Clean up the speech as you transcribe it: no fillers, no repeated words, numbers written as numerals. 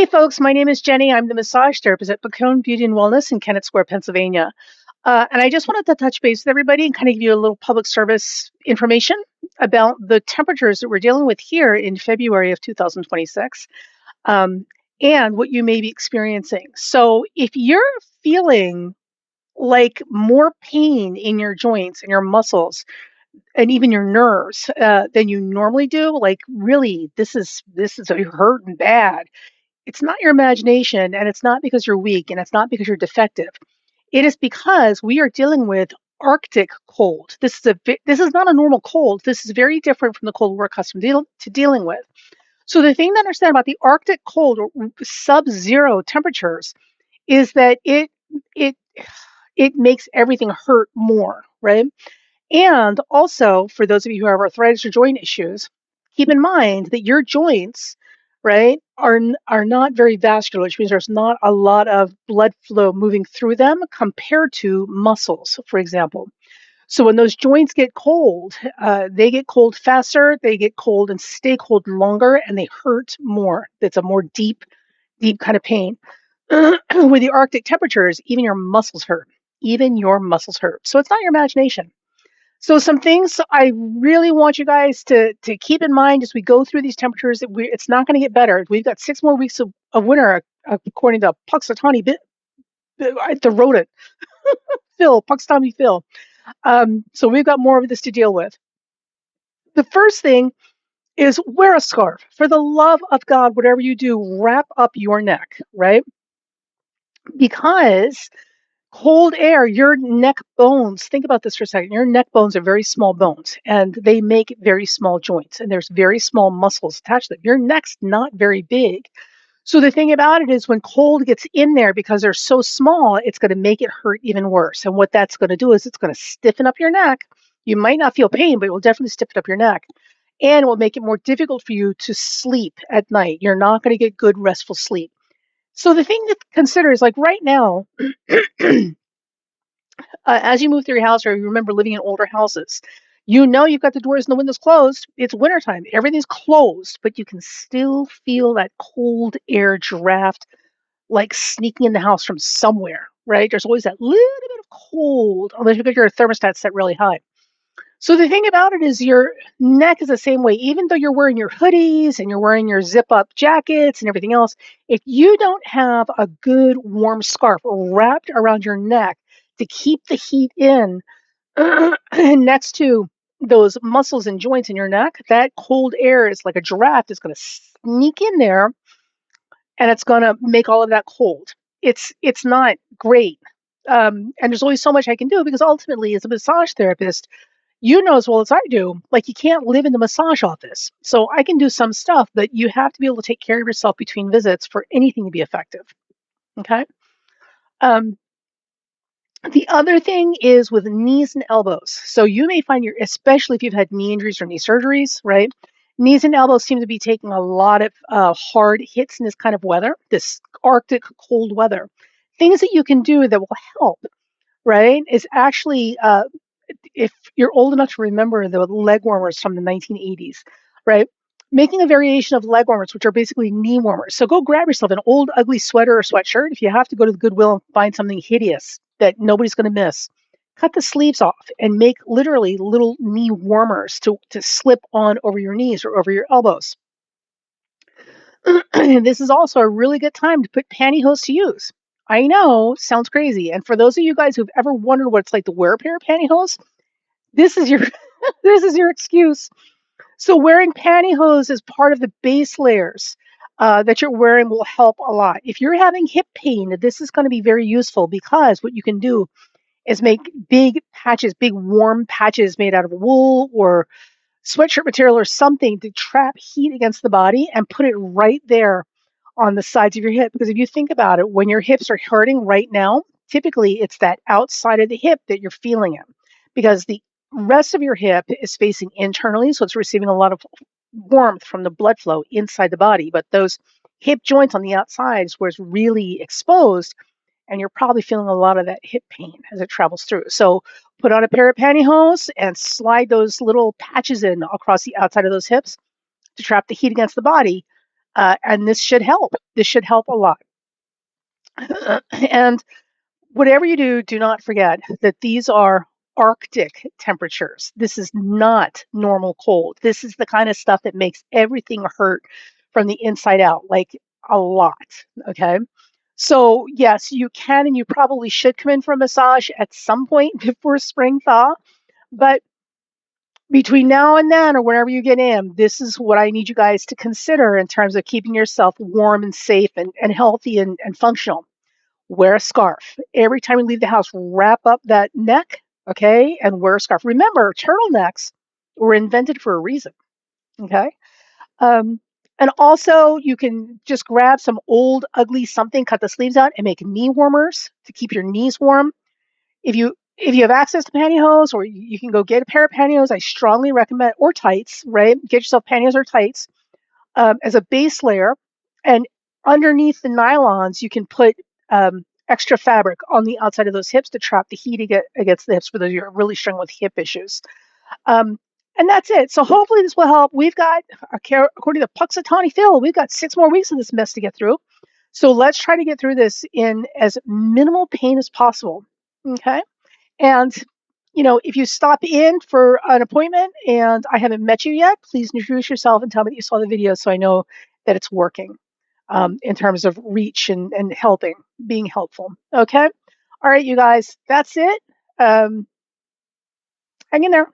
Hey folks, my name is Jenny. I'm the massage therapist at Bacone Beauty and Wellness in Kennett Square, Pennsylvania. And I just wanted to touch base with everybody and kind of give you a little public service information about the temperatures that we're dealing with here in February of 2026, um, and what you may be experiencing. So if you're feeling like more pain in your joints and your muscles and even your nerves than you normally do, like really, this is hurting bad. It's not your imagination, and it's not because you're weak, and it's not because you're defective. It is because we are dealing with Arctic cold. This is not a normal cold. This is very different from the cold we're accustomed to dealing with. So the thing to understand about the Arctic cold or sub-zero temperatures is that it it makes everything hurt more, right? And also, for those of you who have arthritis or joint issues, keep in mind that your joints, right, are not very vascular, which means there's not a lot of blood flow moving through them compared to muscles, for example. So when those joints get cold, they get cold faster, they get cold and stay cold longer, and they hurt more. It's a more deep kind of pain. With the Arctic temperatures, even your muscles hurt. Even your muscles hurt. So it's not your imagination. So some things I really want you guys to keep in mind as we go through these temperatures that it's not going to get better. We've got 6 more weeks of winter, according to the rodent Puxatawny Phil. So we've got more of this to deal with. The first thing is wear a scarf. For the love of God, whatever you do, wrap up your neck, right? Because cold air, your neck bones, think about this for a second. Your neck bones are very small bones and they make very small joints, and there's very small muscles attached to them. Your neck's not very big. So the thing about it is when cold gets in there, because they're so small, it's going to make it hurt even worse. And what that's going to do is it's going to stiffen up your neck. You might not feel pain, but it will definitely stiffen up your neck. And it will make it more difficult for you to sleep at night. You're not going to get good, restful sleep. So the thing to consider is like right now, as you move through your house or you remember living in older houses, you know you've got the doors and the windows closed. It's wintertime. Everything's closed, but you can still feel that cold air draft like sneaking in the house from somewhere, right? There's always that little bit of cold, unless you get your thermostat set really high. So the thing about it is your neck is the same way. Even though you're wearing your hoodies and you're wearing your zip up jackets and everything else, if you don't have a good warm scarf wrapped around your neck to keep the heat in next to those muscles and joints in your neck, that cold air is like a draft. It's going to sneak in there and it's going to make all of that cold. It's not great. And there's only so much I can do because ultimately, as a massage therapist, you know as well as I do, like you can't live in the massage office. So I can do some stuff, but you have to be able to take care of yourself between visits for anything to be effective. Okay. Um, the other thing is with knees and elbows. So you may find especially if you've had knee injuries or knee surgeries, right? Knees and elbows seem to be taking a lot of hard hits in this kind of weather, this Arctic cold weather. Things that you can do that will help, right, is actually if you're old enough to remember the leg warmers from the 1980s, right? Making a variation of leg warmers, which are basically knee warmers. So go grab yourself an old, ugly sweater or sweatshirt. If you have to go to the Goodwill and find something hideous that nobody's going to miss, cut the sleeves off and make literally little knee warmers to slip on over your knees or over your elbows. This is also a really good time to put pantyhose to use. I know, sounds crazy. And for those of you guys who've ever wondered what it's like to wear a pair of pantyhose, this is your this is your excuse. So wearing pantyhose as part of the base layers that you're wearing will help a lot. If you're having hip pain, this is going to be very useful because what you can do is make big patches, big warm patches made out of wool or sweatshirt material or something to trap heat against the body and put it right there on the sides of your hip. Because if you think about it, when your hips are hurting right now, typically it's that outside of the hip that you're feeling it because the rest of your hip is facing internally. So it's receiving a lot of warmth from the blood flow inside the body. But those hip joints on the outside is where it's really exposed. And you're probably feeling a lot of that hip pain as it travels through. So put on a pair of pantyhose and slide those little patches in across the outside of those hips to trap the heat against the body. And this should help. This should help a lot. And whatever you do, do not forget that these are Arctic temperatures. This is not normal cold. This is the kind of stuff that makes everything hurt from the inside out, like a lot. Okay. So, yes, you can and you probably should come in for a massage at some point before spring thaw. But between now and then, or whenever you get in, this is what I need you guys to consider in terms of keeping yourself warm and safe and healthy and functional. Wear a scarf. Every time you leave the house, wrap up that neck, okay, and wear a scarf. Remember, turtlenecks were invented for a reason, okay? Um, and also, you can just grab some old, ugly something, cut the sleeves out, and make knee warmers to keep your knees warm. If you have access to pantyhose, or you can go get a pair of pantyhose, I strongly recommend, or tights, right? Get yourself pantyhose or tights as a base layer, and underneath the nylons, you can put extra fabric on the outside of those hips to trap the heat against the hips for those who are really struggling with hip issues. Um, and that's it. So hopefully this will help. We've got, according to Puxatawny Phil, we've got 6 more weeks of this mess to get through. So let's try to get through this in as minimal pain as possible. Okay. And, if you stop in for an appointment and I haven't met you yet, please introduce yourself and tell me that you saw the video so I know that it's working in terms of reach and helping, being helpful. Okay. All right, you guys, that's it. Hang in there.